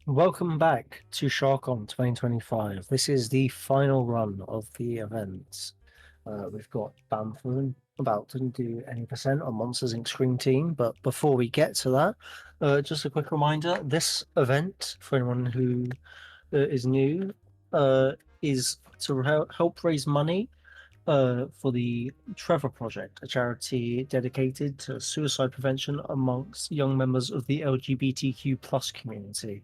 Welcome back to SHARCOM 2025. This is the final run of the events. We've got Bamford about to do any percent on Monsters Inc. Scream Team, but before we get to that, just a quick reminder, this event, for anyone who is new, is to help raise money for the Trevor Project, a charity dedicated to suicide prevention amongst young members of the LGBTQ plus community.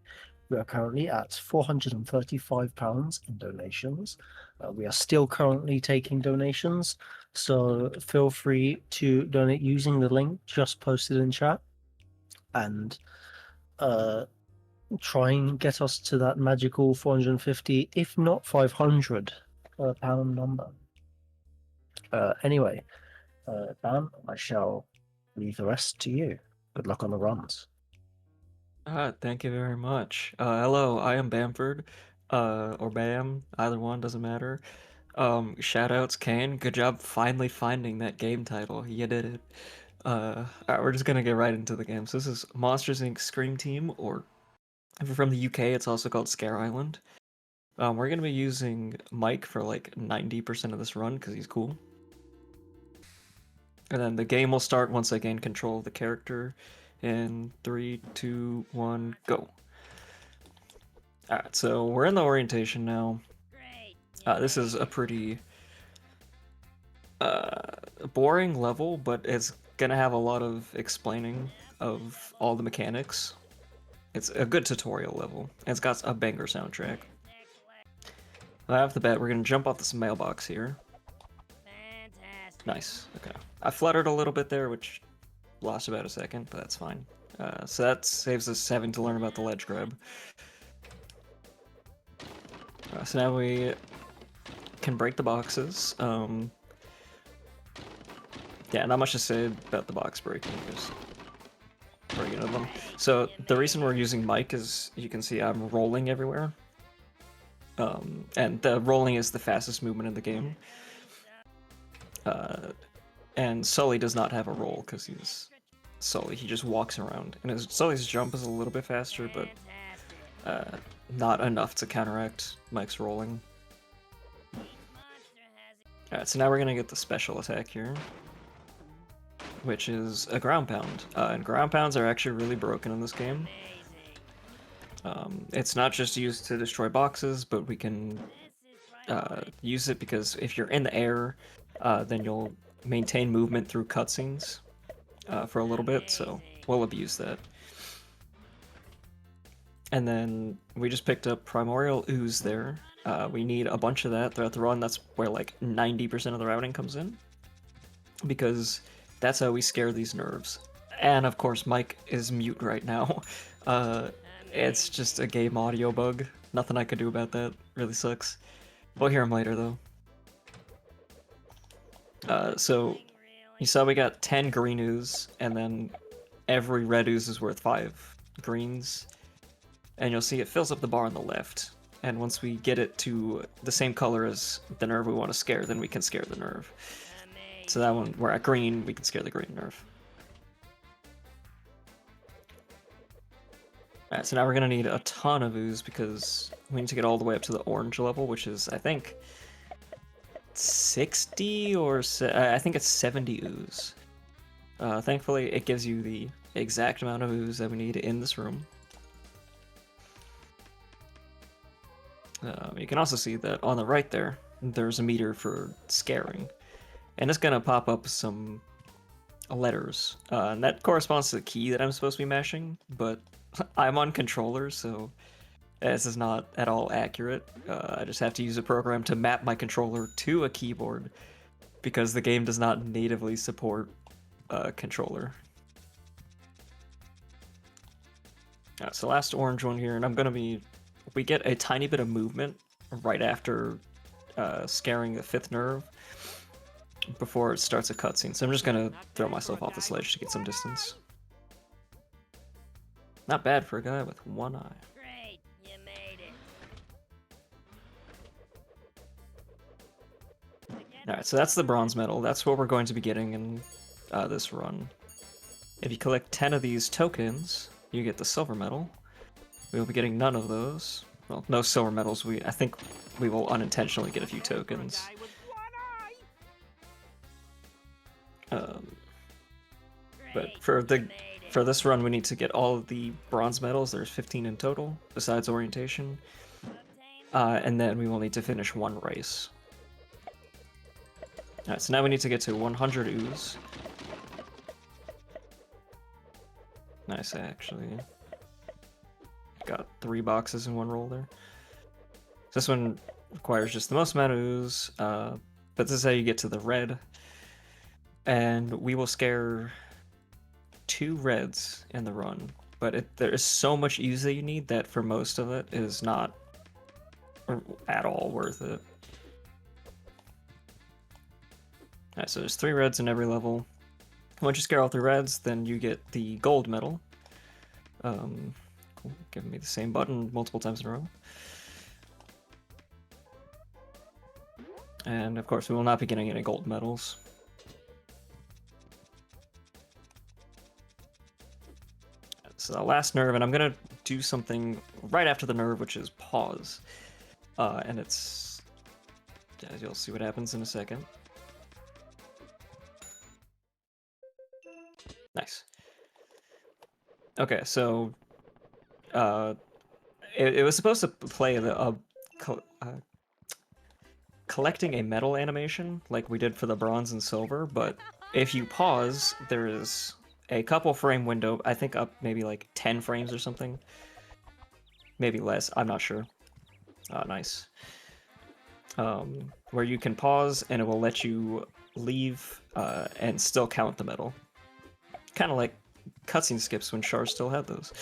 We are currently at £435 in donations. We are still currently taking donations, so feel free to donate using the link just posted in chat and uh, try and get us to that magical 450, if not 500 pound number. Anyway, Bam, I shall leave the rest to you. Good luck on the runs. Thank you very much. Hello, I am Bamford, or Bam, either one, doesn't matter. Shoutouts, Kane, good job finally finding that game title. You did it. Alright, we're just gonna get right into the game. So this is Monsters Inc. Scream Team, or if you're from the UK, it's also called Scare Island. We're gonna be using Mike for like 90% of this run, because he's cool. And then the game will start once I gain control of the character. In 3, 2, 1, go. Alright, so we're in the orientation now. This is a pretty boring level, but it's gonna have a lot of explaining of all the mechanics. It's a good tutorial level. And it's got a banger soundtrack. Right off the bat, we're gonna jump off this mailbox here. Nice, okay. I fluttered a little bit there, which lost about a second, but that's fine. So that saves us having to learn about the ledge grab. So now we can break the boxes. Yeah, not much to say about the box breaking, just breaking of them. So the reason we're using Mike is, you can see I'm rolling everywhere. And the rolling is the fastest movement in the game. And Sully does not have a roll, because he's Sully, he just walks around. And Sully's jump is a little bit faster, but not enough to counteract Mike's rolling. Alright, so now we're gonna get the special attack here, which is a ground pound. And ground pounds are actually really broken in this game. It's not just used to destroy boxes, but we can use it because if you're in the air, then you'll maintain movement through cutscenes for a little bit, so we'll abuse that. And then we just picked up Primordial Ooze there. We need a bunch of that throughout the run. That's where like 90% of the routing comes in, because that's how we scare these nerves. And of course, Mike is mute right now. It's just a game audio bug. Nothing I could do about that. Really sucks. We'll hear him later though. So you saw we got 10 green ooze, and then every red ooze is worth 5 greens. And you'll see it fills up the bar on the left. And once we get it to the same color as the nerve we want to scare, then we can scare the nerve. So that one, we're at green, we can scare the green nerve. Alright, so now we're going to need a ton of ooze, because we need to get all the way up to the orange level, which is, I think, 60 or... I think it's 70 ooze. Thankfully, it gives you the exact amount of ooze that we need in this room. You can also see that on the right there, there's a meter for scaring. And it's going to pop up some letters. And that corresponds to the key that I'm supposed to be mashing, but I'm on controller, so this is not at all accurate. I just have to use a program to map my controller to a keyboard, because the game does not natively support a controller. So last orange one here, and I'm going to be... We get a tiny bit of movement right after scaring the 5th nerve before it starts a cutscene, so I'm just gonna throw myself off this ledge to get some distance. Not bad for a guy with one eye. Great, you made it. Alright, so that's the bronze medal. That's what we're going to be getting in this run. If you collect 10 of these tokens, you get the silver medal. We will be getting none of those. Well, no silver medals. I think we will unintentionally get a few tokens. But for this run, we need to get all of the bronze medals. There's 15 in total, besides orientation. And then we will need to finish one race. Alright, so now we need to get to 100 ooze. Nice, actually. Got 3 boxes in one roll there. This one requires just the most amount of ooze, but this is how you get to the red. And we will scare 2 reds in the run, but there is so much ooze that you need that for most of it is not at all worth it. Alright, so there's 3 reds in every level. Once you scare all 3 reds, then you get the gold medal. Cool. Giving me the same button multiple times in a row. And of course, we will not be getting any gold medals. So the last nerve, and I'm gonna do something right after the nerve, which is pause. And it's... you'll see what happens in a second. Nice. Okay, so... it was supposed to play collecting a medal animation, like we did for the bronze and silver, but if you pause, there is a couple frame window, I think up maybe like 10 frames or something. Maybe less, I'm not sure. Nice. Where you can pause and it will let you leave and still count the medal. Kind of like cutscene skips when Char still had those.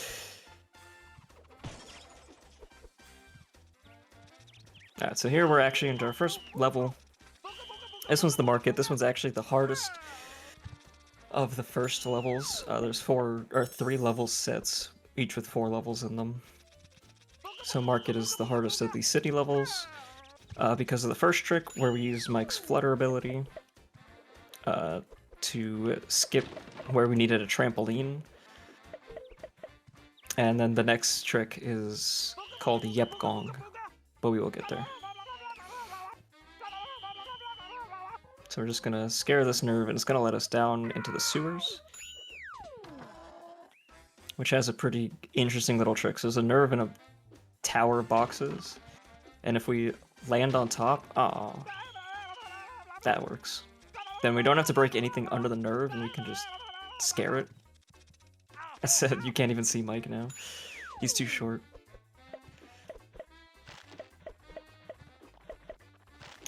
Alright, so here we're actually into our first level. This one's the market. This one's actually the hardest of the first levels. There's 3 level sets, each with 4 levels in them. So market is the hardest of these city levels because of the first trick where we use Mike's flutter ability to skip where we needed a trampoline. And then the next trick is called Yep Gong, but we will get there. So we're just gonna scare this nerve, and it's gonna let us down into the sewers, which has a pretty interesting little trick. So there's a nerve in a tower of boxes, and if we land on top, that works. Then we don't have to break anything under the nerve, and we can just scare it. I said you can't even see Mike now. He's too short.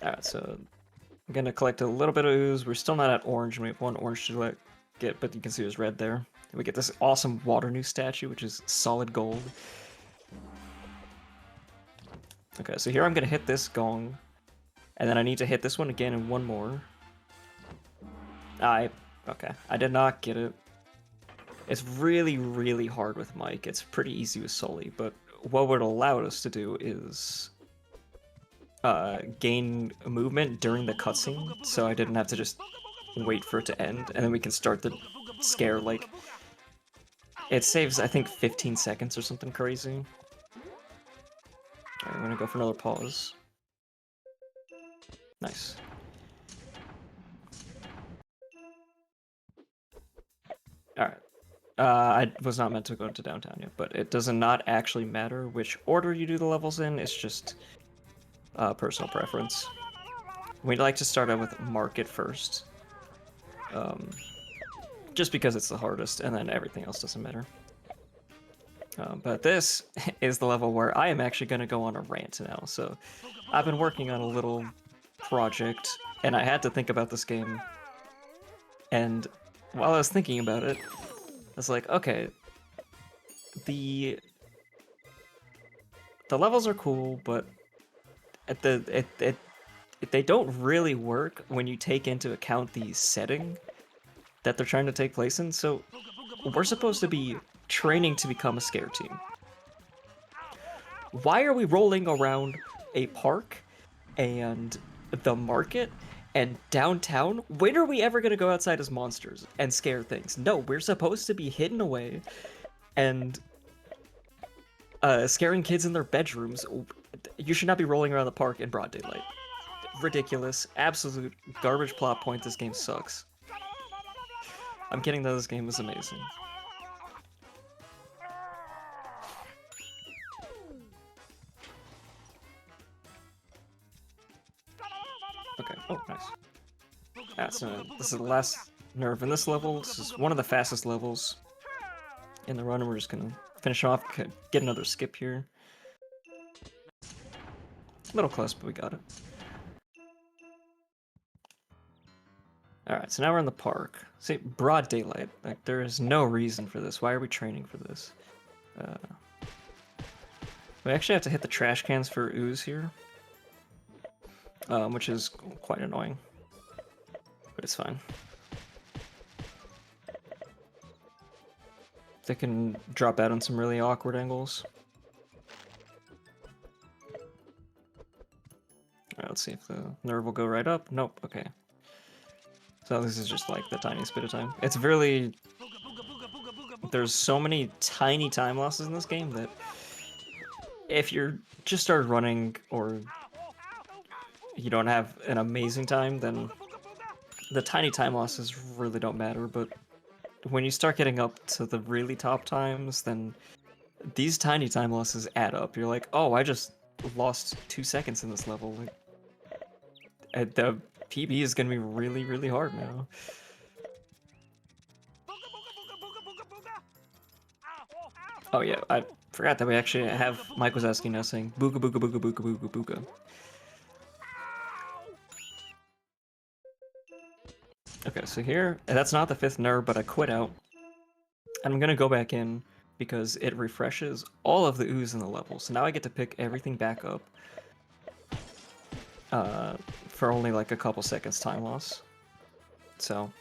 Alright, so I'm gonna collect a little bit of ooze. We're still not at orange, and we have 1 orange to get, but you can see there's red there. And we get this awesome water new statue, which is solid gold. Okay, so here I'm gonna hit this gong, and then I need to hit this one again and 1 more. Okay, I did not get it. It's really, really hard with Mike. It's pretty easy with Sully, but what would allow us to do is gain movement during the cutscene, so I didn't have to just wait for it to end, and then we can start the scare, like... It saves, I think, 15 seconds or something crazy. Alright, I'm gonna go for another pause. Nice. Alright. I was not meant to go into downtown yet, but it does not actually matter which order you do the levels in, it's just personal preference. We'd like to start out with Market first. Just because it's the hardest, and then everything else doesn't matter. But this is the level where I am actually going to go on a rant now. So I've been working on a little project, and I had to think about this game. And while I was thinking about it, I was like, okay, the levels are cool, but they don't really work when you take into account the setting that they're trying to take place in. So we're supposed to be training to become a scare team. Why are we rolling around a park and the market and downtown? When are we ever going to go outside as monsters and scare things? No, we're supposed to be hidden away and scaring kids in their bedrooms. You should not be rolling around the park in broad daylight. Ridiculous. Absolute garbage plot point. This game sucks. I'm kidding though, this game is amazing. Okay, oh, nice. So this is the last nerve in this level. This is one of the fastest levels in the run, and we're just gonna finish off, get another skip here. A little close, but we got it. Alright, so now we're in the park. See, broad daylight. Like, there is no reason for this. Why are we training for this? We actually have to hit the trash cans for ooze here. Which is quite annoying. But it's fine. They can drop out on some really awkward angles. Alright, let's see if the nerve will go right up. Nope, okay. So this is just like the tiniest bit of time. It's really... There's so many tiny time losses in this game that if you're just started running or you don't have an amazing time, then the tiny time losses really don't matter. But when you start getting up to the really top times, then these tiny time losses add up. You're like, oh, I just lost 2 seconds in this level. Like, the PB is gonna be really, really hard now. Oh yeah, I forgot that we actually have Mike Wazowski now saying booga booga booga booga booga booga. Okay, so here, that's not the 5th nerve, but I quit out. And I'm gonna go back in because it refreshes all of the ooze in the level. So now I get to pick everything back up for only like a couple seconds time loss. So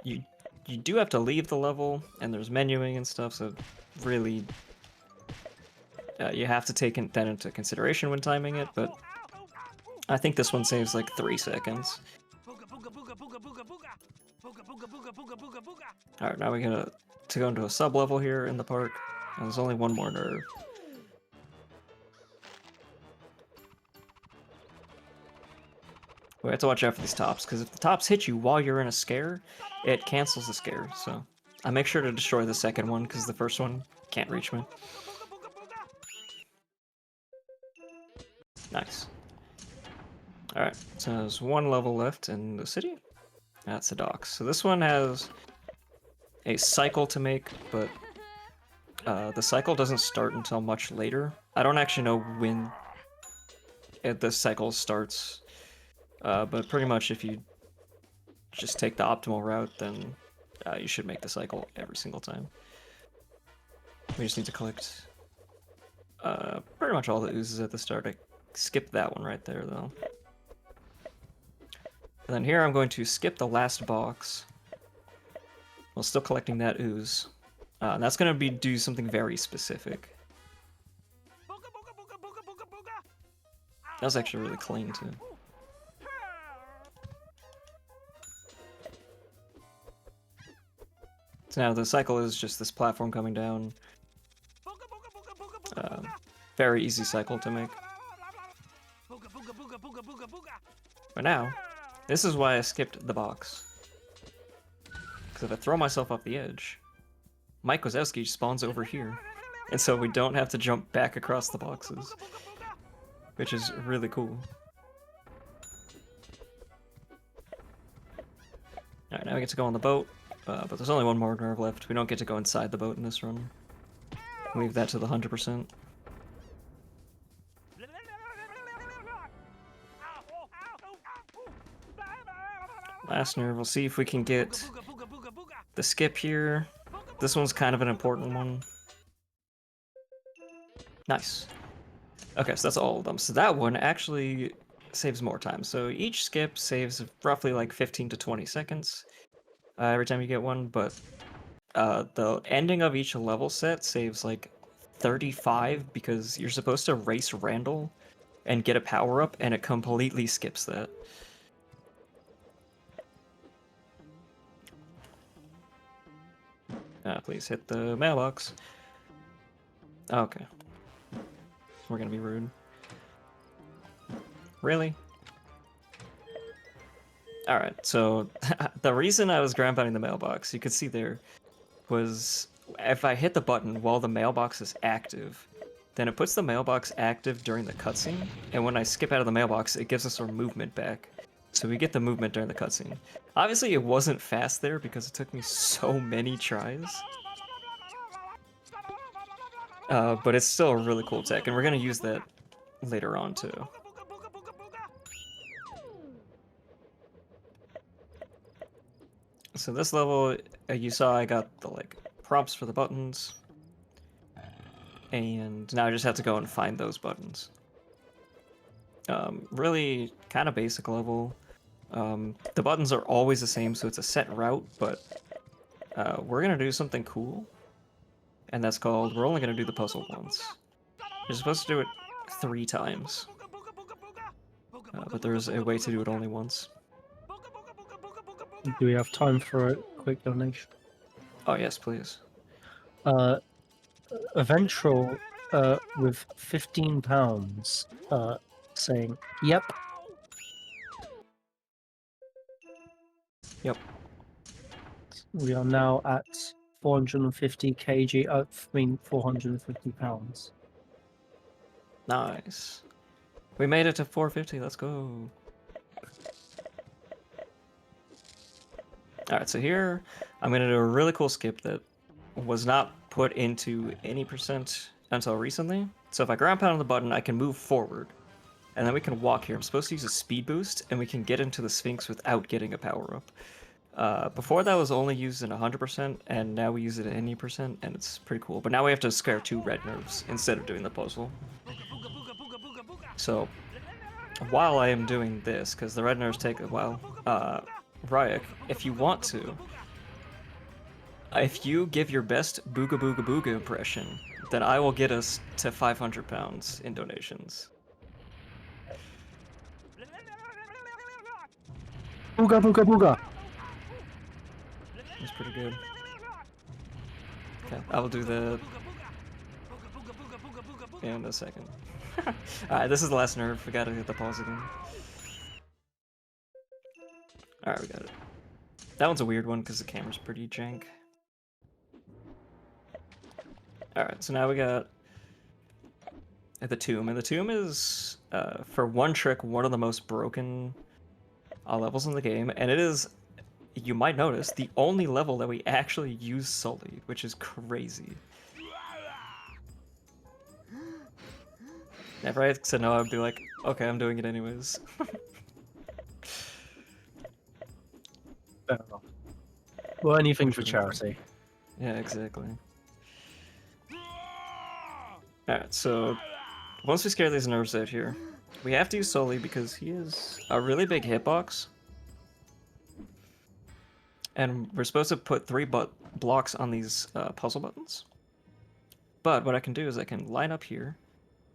you do have to leave the level, and there's menuing and stuff, so really you have to take that into consideration when timing it, but I think this one saves like 3 seconds. Alright, now we got to go into a sub-level here in the park, and there's only one more nerve. We have to watch out for these tops, because if the tops hit you while you're in a scare, it cancels the scare, so I make sure to destroy the second one, because the first one can't reach me. Nice. Alright, so there's one level left in the city. That's the docks. So this one has a cycle to make, but the cycle doesn't start until much later. I don't actually know when the cycle starts. But pretty much if you just take the optimal route, then you should make the cycle every single time. We just need to collect pretty much all the oozes at the start. I skipped that one right there, though. And then here I'm going to skip the last box while still collecting that ooze. And that's going to do something very specific. That was actually really clean, too. So now the cycle is just this platform coming down. Very easy cycle to make. But now, this is why I skipped the box. Because if I throw myself off the edge, Mike Wazowski spawns over here. And so we don't have to jump back across the boxes. Which is really cool. Alright, now we get to go on the boat. But there's only one more nerve left. We don't get to go inside the boat in this run. Leave that to the 100%. Last nerve, we'll see if we can get the skip here. This one's kind of an important one. Nice. Okay, so that's all of them. So that one actually saves more time. So each skip saves roughly like 15 to 20 seconds every time you get one, but the ending of each level set saves like 35 because you're supposed to race Randall and get a power-up, and it completely skips that. Please hit the mailbox. Okay. We're gonna be rude. Really? Alright, so the reason I was ground pounding the mailbox, you could see there, was if I hit the button while the mailbox is active, then it puts the mailbox active during the cutscene, and when I skip out of the mailbox, it gives us our movement back. So we get the movement during the cutscene. Obviously, it wasn't fast there because it took me so many tries. But it's still a really cool tech, and we're gonna use that later on too. So this level, you saw I got the like prompts for the buttons, and now I just have to go and find those buttons. Really kind of basic level. The buttons are always the same, so it's a set route, but we're gonna do something cool, and that's called, we're only gonna do the puzzle once. You're supposed to do it 3 times, but there's a way to do it only once. Do we have time for a quick donation? Oh yes, please. Eventual with £15 saying, yep. Yep. We are now at 450 kg, I mean £450. Nice. We made it to 450, let's go. Alright, so here I'm gonna do a really cool skip that was not put into any percent until recently. So if I ground pound on the button, I can move forward. And then we can walk here. I'm supposed to use a speed boost, and we can get into the Sphinx without getting a power-up. Before that was only used in 100%, and now we use it at any percent, and it's pretty cool. But now we have to scare 2 red nerves instead of doing the puzzle. So, while I am doing this, because the red nerves take a while, Ryak, if you want to, if you give your best booga booga booga impression, then I will get us to £500 in donations. Booga booga booga! That's pretty good. Okay, I will do the in a second. Alright, this is the last nerve. We gotta hit the pause again. Alright, we got it. That one's a weird one because the camera's pretty jank. Alright, so now we got the tomb, and the tomb is, for one trick, one of the most broken levels in the game, and it is, you might notice, the only level that we actually use Sully, which is crazy. If I said no, I'd be like, okay, I'm doing it anyways. Fair enough. Well, anything What for you think? charity. Yeah, exactly. Alright, so once we scare these nerves out here, we have to use Sully because he is a really big hitbox. And we're supposed to put 3 blocks on these puzzle buttons. But what I can do is I can line up here,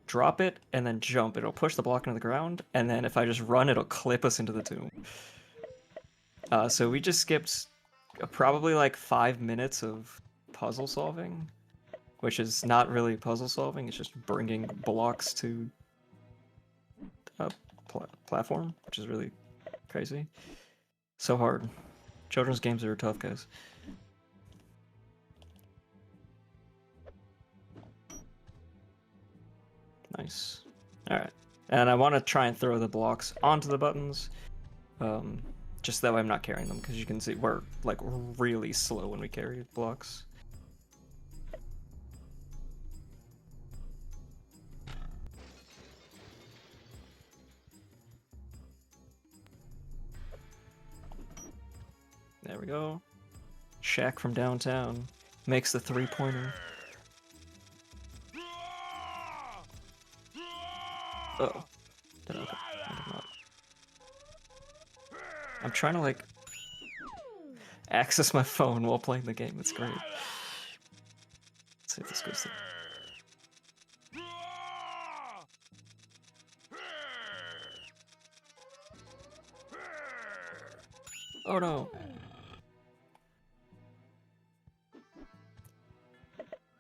drop it, and then jump. It'll push the block into the ground, and then if I just run, it'll clip us into the tomb. So we just skipped probably like 5 minutes of puzzle solving, which is not really puzzle solving, it's just bringing blocks to a platform, which is really crazy. So hard. Children's games are tough, guys. Nice. Alright. And I want to try and throw the blocks onto the buttons, just that way I'm not carrying them, because you can see we're like really slow when we carry blocks. There we go. Shaq from downtown makes the 3-pointer. Uh-oh. Did I did not. I'm trying to like access my phone while playing the game. It's great. Let's see if this goes through. Oh no.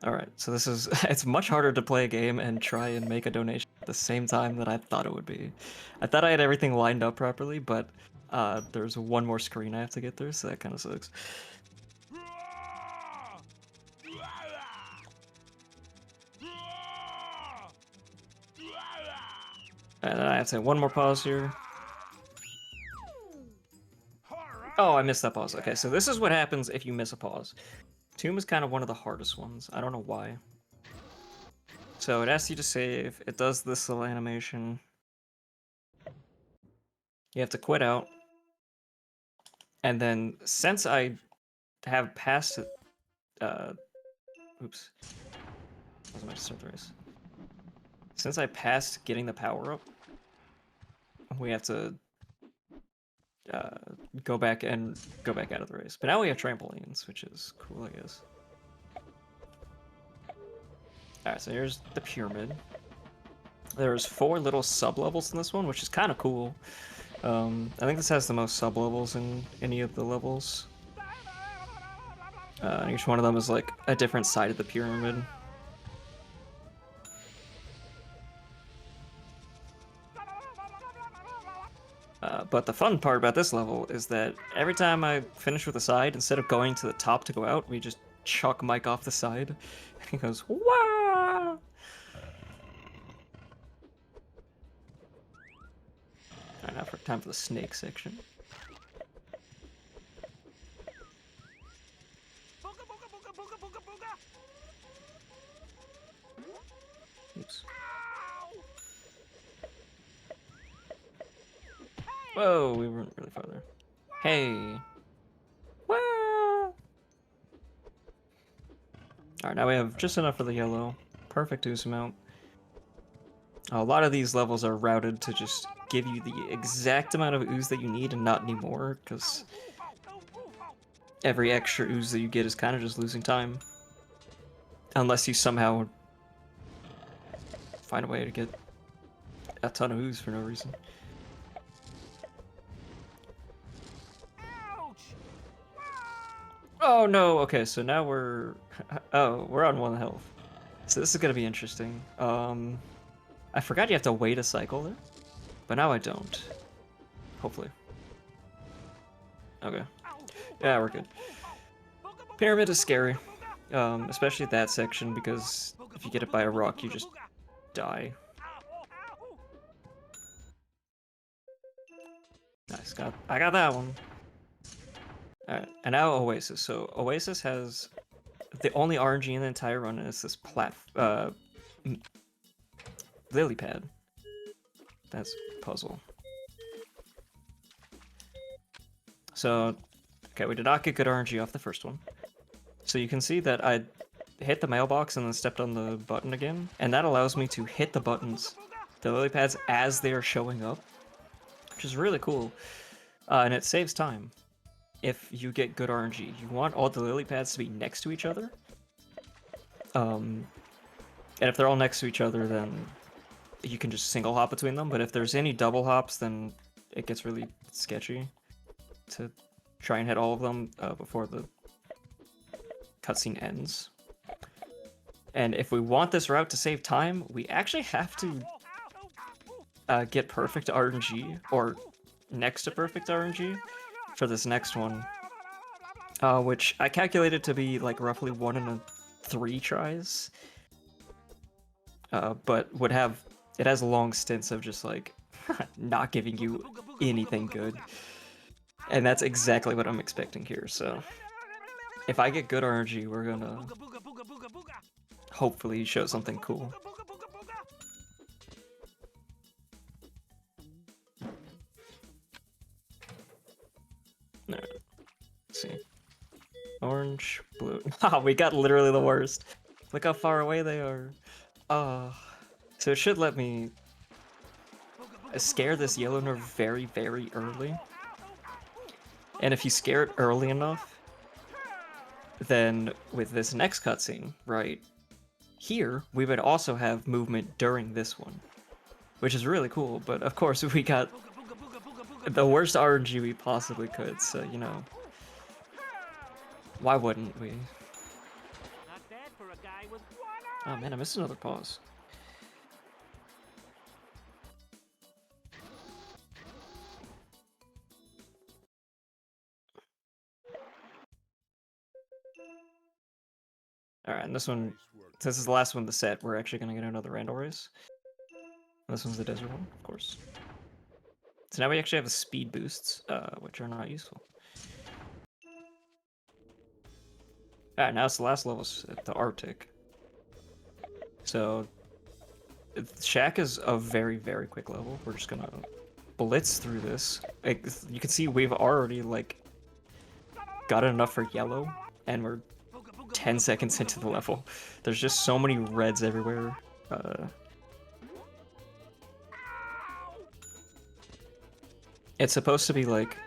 Alright, so this is... it's much harder to play a game and try and make a donation at the same time that I thought it would be. I thought I had everything lined up properly, but there's one more screen I have to get through, so that kind of sucks. And then I have to say one more pause here. Oh, I missed that pause. Okay, so this is what happens if you miss a pause. Tomb is kind of one of the hardest ones. I don't know why. So it asks you to save. It does this little animation. You have to quit out. And then since I have passed it... oops. I was about to start the race. Since I passed getting the power up, we have to go back out of the race. But now we have trampolines, which is cool, I guess. Alright, so here's the pyramid. There's 4 little sub-levels in this one, which is kind of cool. I think this has the most sub-levels in any of the levels. Each one of them is like a different side of the pyramid. But the fun part about this level is that every time I finish with a side, instead of going to the top to go out, we just chuck Mike off the side. He goes, "Wah!" Alright, now for time for the snake section. Oops. Whoa, we weren't really far there. Hey. Wah! Alright, now we have just enough for the yellow. Perfect ooze amount. A lot of these levels are routed to just give you the exact amount of ooze that you need and not any more, because every extra ooze that you get is kind of just losing time. Unless you somehow find a way to get a ton of ooze for no reason. Oh no, okay, so now we're... oh, we're on 1 health. So this is gonna be interesting. I forgot you have to wait a cycle there, but now I don't. Hopefully. Okay. Yeah, we're good. Pyramid is scary, especially that section, because if you get hit by a rock, you just die. Nice, I got that one. Alright, and now Oasis. So Oasis has the only RNG in the entire run is this lily pad. That's puzzle. So, okay, we did not get good RNG off the first one. So you can see that I hit the mailbox and then stepped on the button again, and that allows me to hit the buttons, the lily pads, as they are showing up, which is really cool. And it saves time. If you get good RNG, you want all the lily pads to be next to each other. And if they're all next to each other, then you can just single hop between them. But if there's any double hops, then it gets really sketchy to try and hit all of them before the cutscene ends. And if we want this route to save time, we actually have to get perfect RNG, or next to perfect RNG, for this next one, which I calculated to be like roughly 1 in 3 tries, but would have, it has long stints of just like not giving you anything good, and that's exactly what I'm expecting here. So if I get good RNG, we're gonna hopefully show something cool. Alright, let's see. Orange, blue. Ah, we got literally the worst. Look how far away they are. So it should let me scare this yellow nerve very, very early. And if you scare it early enough, then with this next cutscene, right here, we would also have movement during this one, which is really cool. But of course, we got the worst RNG we possibly could, so, you know, why wouldn't we? Not bad for a guy with Oh man, I missed another pause. Alright, and this one, since this is the last one of the set, we're actually going to get another Randall race. And this one's the desert one, of course. So now we actually have the speed boosts, which are not useful. Alright, now it's the last level, the Arctic. So, Shack is a very, very quick level. We're just gonna blitz through this. Like, you can see we've already, like, got enough for yellow, and we're 10 seconds into the level. There's just so many reds everywhere. It's supposed to be, like,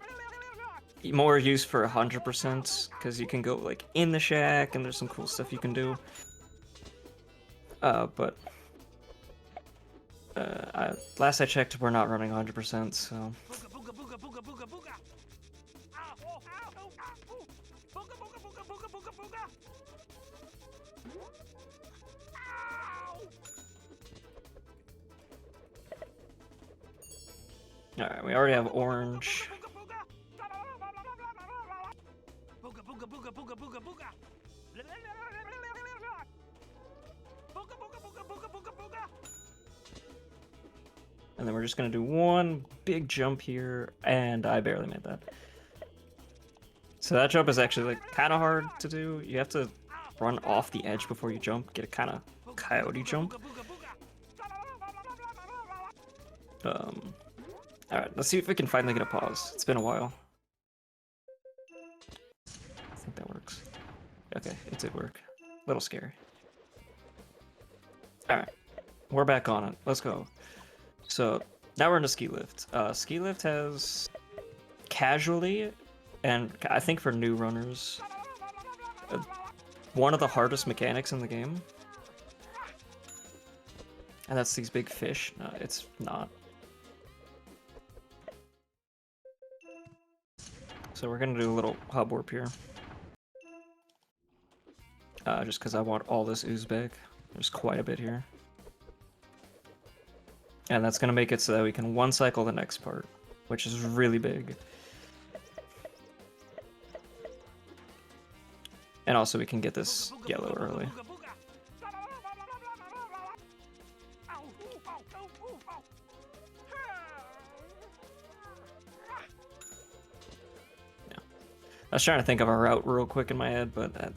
more used for 100%, because you can go, like, in the shack, and there's some cool stuff you can do. But last I checked, we're not running 100%, so... Alright, we already have orange. And then we're just gonna do one big jump here, and I barely made that. So that jump is actually like kind of hard to do. You have to run off the edge before you jump, get a kind of coyote jump. Alright, let's see if we can finally get a pause. It's been a while. I think that works. Okay, it did work. A little scary. Alright, we're back on it. Let's go. So, now we're in a ski lift. Ski lift has casually, and I think for new runners, one of the hardest mechanics in the game. And that's these big fish. No, it's not. So we're gonna do a little hub warp here. Just because I want all this ooze back. There's quite a bit here. And that's gonna make it so that we can one cycle the next part, which is really big. And also we can get this yellow early. I was trying to think of a route real quick in my head, but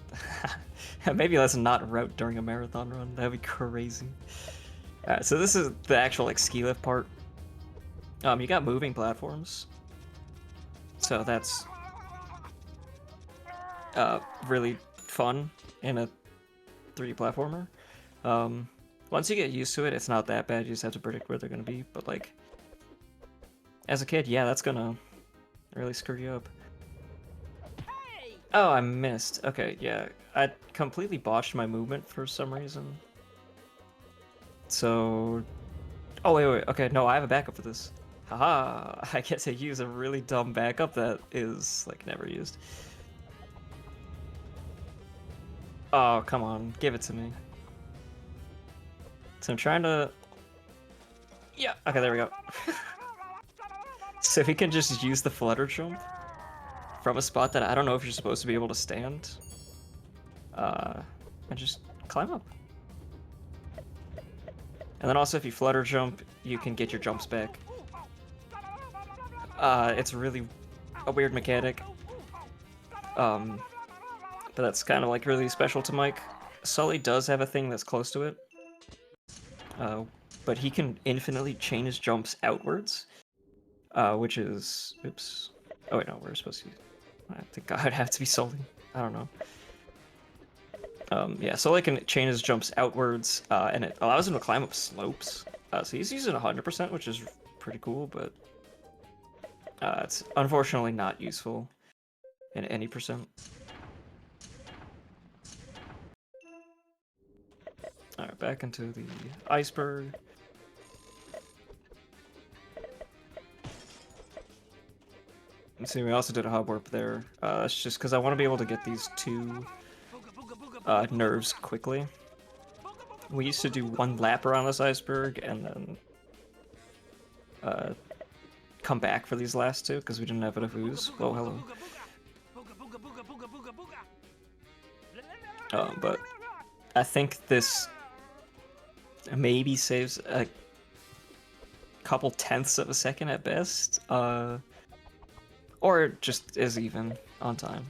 maybe let's not route during a marathon run. That'd be crazy. Alright, so this is the actual like ski lift part. You got moving platforms, so that's really fun in a 3D platformer. Once you get used to it, it's not that bad. You just have to predict where they're gonna be. But like, as a kid, yeah, that's gonna really screw you up. Oh, I missed. Okay, yeah. I completely botched my movement for some reason. So... Oh, wait. Okay, no, I have a backup for this. Haha, I get to use a really dumb backup that is, like, never used. Oh, come on. Give it to me. So I'm trying to... Yeah, okay, there we go. So we can just use the flutter jump from a spot that I don't know if you're supposed to be able to stand, and just climb up. And then also if you flutter jump, you can get your jumps back. It's really a weird mechanic, but that's kind of like really special to Mike. Sully does have a thing that's close to it, but he can infinitely chain his jumps outwards, which is, oops. Oh wait, no, we're supposed to use... I think I'd have to be Sully. I don't know. Yeah, Sully can chain his jumps outwards, and it allows him to climb up slopes. So he's using 100%, which is pretty cool, but it's unfortunately not useful in any percent. Alright, back into the iceberg. And see, we also did a hub warp there. That's just because I want to be able to get these two nerves quickly. we used to do one lap around this iceberg and then come back for these last two because we didn't have enough ooze. Oh, hello. But I think this maybe saves a couple tenths of a second at best, or it just is even on time.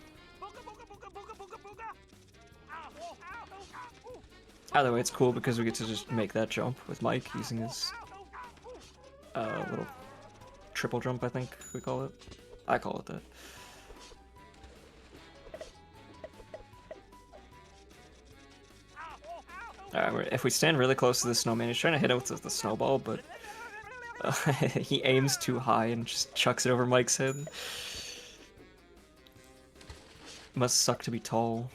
Either way, it's cool because we get to just make that jump with Mike using his little triple jump, I think we call it. I call it that. Alright, if we stand really close to the snowman, he's trying to hit it with the snowball, but he aims too high and just chucks it over Mike's head. Must suck to be tall.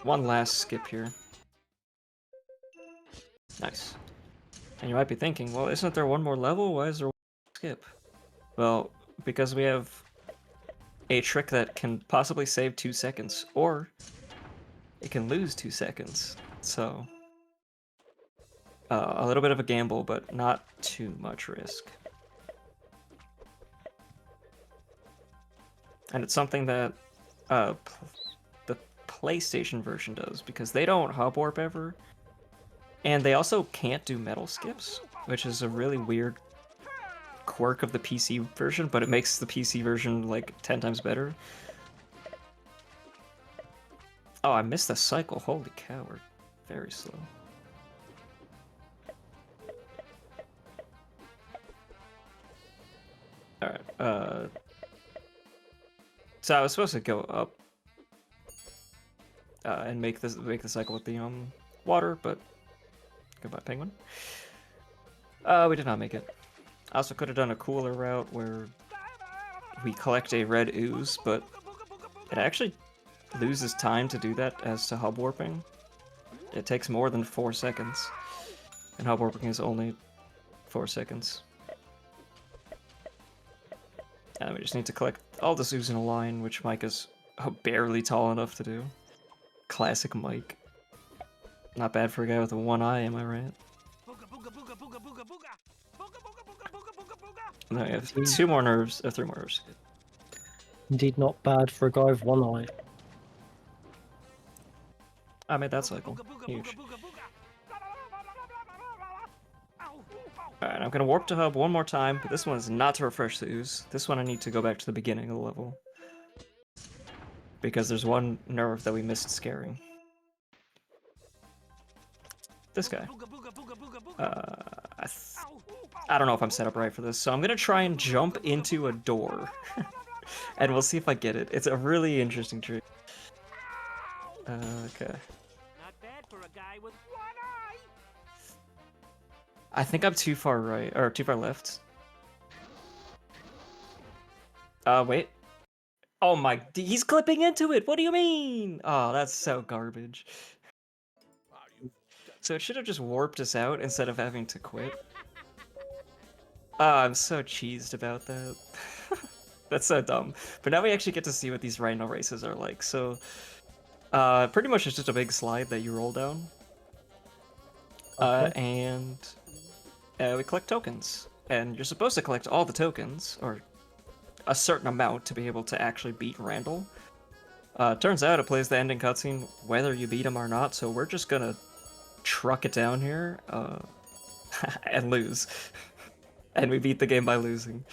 One last skip here. Nice. And you might be thinking, well, isn't there one more level? Why is there one skip? Well, because we have a trick that can possibly save 2 seconds, or it can lose 2 seconds. So, a little bit of a gamble, but not too much risk. And it's something that the PlayStation version does, because they don't hub warp ever, and they also can't do metal skips, which is a really weird quirk of the PC version, but it makes the PC version like 10 times better. Oh, I missed the cycle. Holy cow, we're very slow. Alright, so I was supposed to go up and make the cycle with the water, but goodbye, penguin. We did not make it. I also could have done a cooler route where we collect a red ooze, but it actually loses time to do that as to hub warping. It takes more than 4 seconds, and hub warping is only 4 seconds. And we just need to collect all this ooze in a line, which Mike is barely tall enough to do. Classic Mike. Not bad for a guy with a one eye, am I right? No, I have 2 more nerves, 3 more nerves. Indeed, not bad for a guy with one eye. I made that cycle. Huge. Alright, I'm gonna warp to hub one more time, but this one is not to refresh the ooze. This one I need to go back to the beginning of the level. Because there's one nerve that we missed scaring. This guy. I don't know if I'm set up right for this, so I'm gonna try and jump into a door. And we'll see if I get it. It's a really interesting trick. Okay. Not bad for a guy with one eye. I think I'm too far right, or too far left. Wait. Oh my, he's clipping into it! What do you mean? Oh, that's so garbage. So it should have just warped us out instead of having to quit. Oh, I'm so cheesed about that. That's so dumb. But now we actually get to see what these rhino races are like. So, pretty much it's just a big slide that you roll down. Okay. And we collect tokens. And you're supposed to collect all the tokens, or a certain amount, to be able to actually beat Randall. Turns out it plays the ending cutscene whether you beat him or not, so we're just gonna truck it down here and lose. And we beat the game by losing.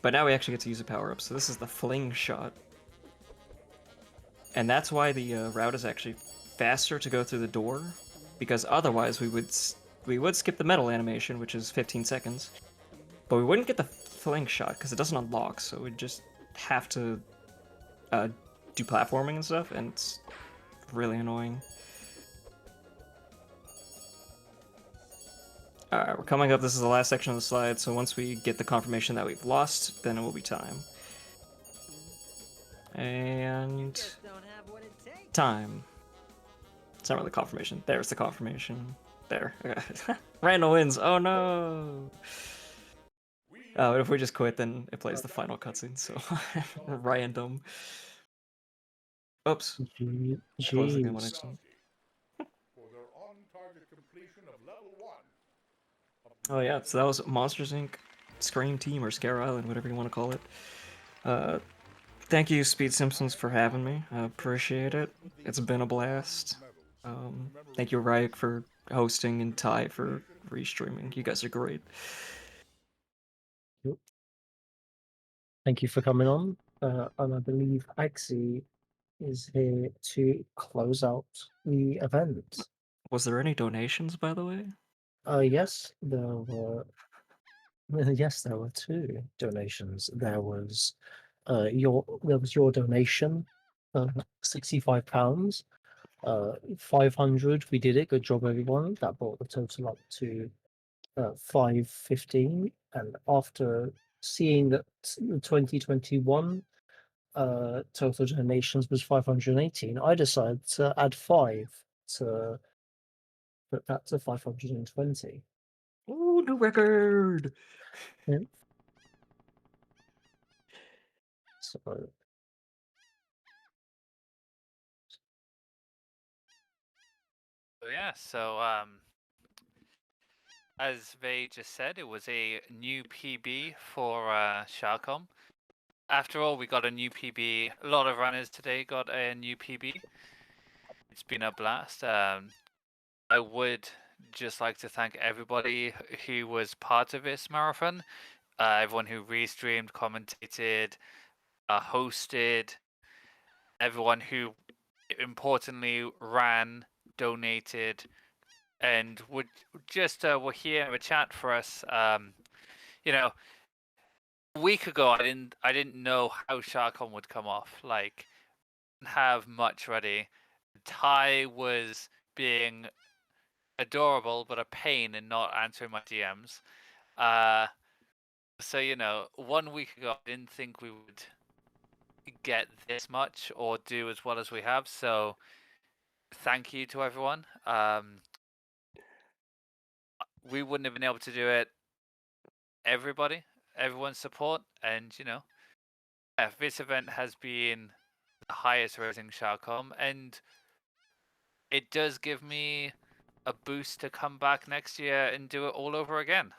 But now we actually get to use a power-up, so this is the fling shot. And that's why the route is actually faster to go through the door, because otherwise we would skip the metal animation, which is 15 seconds, but we wouldn't get the fling shot because it doesn't unlock, so we'd just have to do platforming and stuff, and it's really annoying. Alright, we're coming up. This is the last section of the slide, so once we get the confirmation that we've lost, then it will be time. And Just don't have what it takes. time. It's not really confirmation. There's the confirmation. There. Okay. Randall wins. Oh no! But if we just quit, then it plays the final cutscene. So random. Oops. Close the game when I Jeez. For their on-target completion of level 1. Oh yeah, so that was Monsters Inc. Scream Team or Scare Island, whatever you want to call it. Thank you, Speed Simpsons, for having me. I appreciate it. It's been a blast. Thank you, Ryuk, for hosting and Ty for restreaming. You guys are great. Yep. Thank you for coming on. And I believe Axie is here to close out the event. Was there any donations, by the way? Yes, there were. Yes, there were two donations. There was your donation, £65. 500. We did it. Good job, everyone. That brought the total up to 515. And after seeing that the 2021 total donations was 518, I decided to add 5 to put that to 520. Ooh, new record! Yeah. So Yeah, so as Vay just said, it was a new PB for SHARCOM. After all, we got a new PB. A lot of runners today got a new PB. It's been a blast. I would just like to thank everybody who was part of this marathon. Everyone who restreamed, commentated, hosted, everyone who importantly ran, donated, and would just were here in the chat for us. You know, a week ago I didn't know how SHARCOM would come off. Like, didn't have much ready. Ty was being adorable but a pain in not answering my DMs. So 1 week ago I didn't think we would get this much or do as well as we have. So thank you to everyone. We wouldn't have been able to do it. Everyone's support, and this event has been the highest rating SHARCOM, and it does give me a boost to come back next year and do it all over again.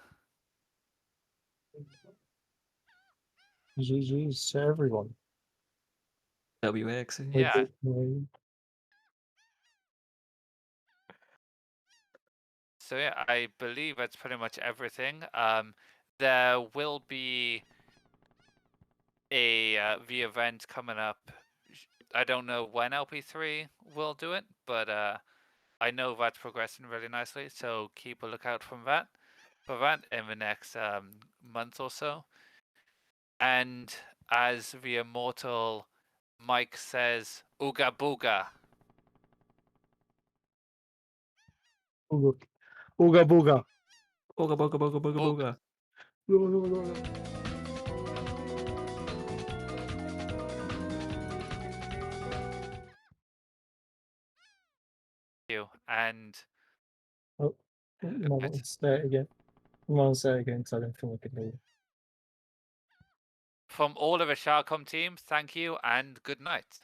GG's to everyone. WX. Yeah. So yeah, I believe that's pretty much everything. There will be the event coming up. I don't know when LP3 will do it, but I know that's progressing really nicely. So keep a lookout for that in the next month or so. And as the immortal Mike says, "Ooga booga." Ooga ooga booga. Booga booga booga booga booga. You and Oh, no, let's say it again. I'll say it again, so I don't feel like it. from all of the SHARCOM team, thank you and good night.